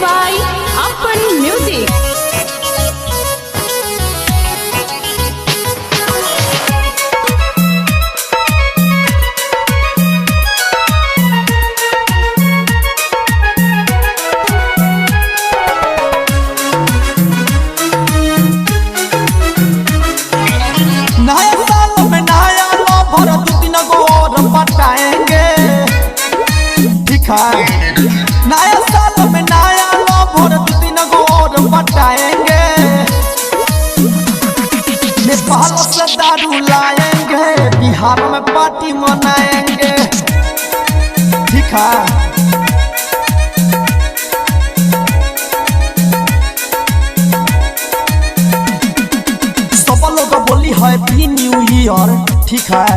by Apan Music. नया साल में नया लवर दो तीन गो और पटाएंगे, ठीक है। नया साल में नया लवर दो तीन गो और पटाएंगे, नेपाल से दारू लाएंगे, बिहार में पार्टी मनाएंगे, ठीक है। हैप्पी न्यू ईयर, ठीक है।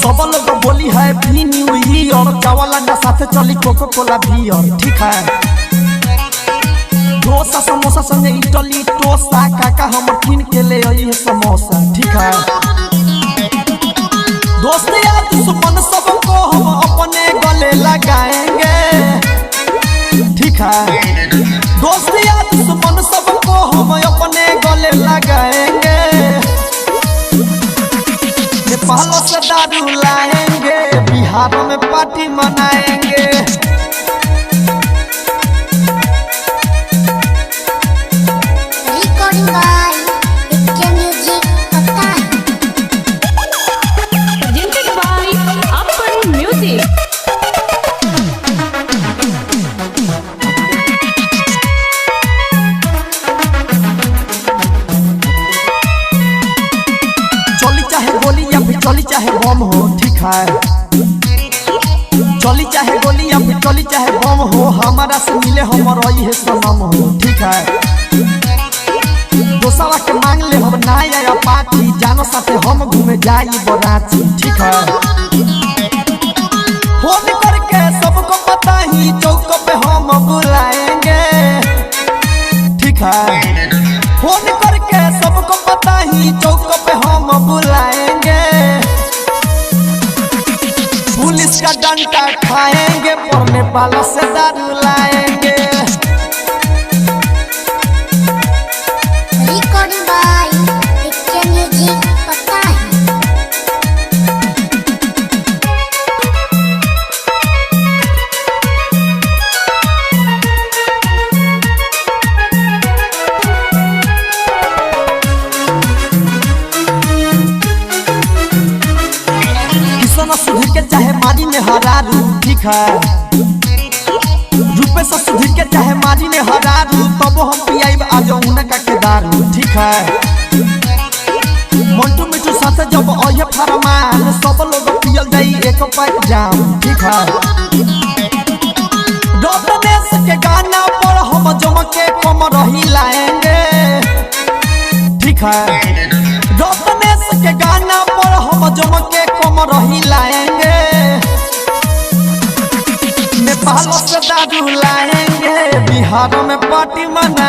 सब लोग बोली हैप्पी न्यू ईयर, चावल अंडा साथे चली कोको कोला बियर, ठीक है। डोसा समोसा संगे इडली डोसा, काका हम किन के ले आई है समोसा, ठीक है। दोस्त यार दुश्मन सबको हम अपने गले लगाएंगे, ठीक है। दोस्त यार दुश्मन सबको हम अपने गले लगाएंगे, नेपाल से दारू लाएंगे, बिहार में पार्टी मनाएंगे। रिकॉर्डिंग बाय विक्की म्यूजिक पता है। Presented by Apan Music. चली चाहे गोली या फिर चली चाहे बम हो, ठीक है। चली चाहे गोली या फिर चली चाहे बम हो, हमारा से मिले हम रही है सनम हो, ठीक है। दोसरा के मांग ले हम नया या पार्टी, जानो साथे हम घूमे जाई बराती, ठीक है। फोन करके सबको पता ही चौक पे हम बुलाएंगे, ठीक है। फोन करके सबको पता ही चौक पे हम बुलाएंगे, पुलिस का डंडा खाएंगे, पर नेपाल से दारू लाएंगे। रिकॉर्डिंग बाय विक्की म्यूजिक पता है। किसना सुधीर के चाहे मारी में हरारू, ठीक है। रुपए से सुधीर के चाहे मारी में हरारू, तब हम पियाई आज उनका के दारू, ठीक है। मंटू मिठू साथे जब आये फरमान, सब लोग पियल जाई एक पैक जाम, ठीक है। रतनेश के गाना पर हम जम के कम रही लाएंगे, ठीक है। रतनेश के गाना पर हम जम के कम रही लाएंगे, नेपाल से दारू लाएंगे, बिहार में पार्टी मना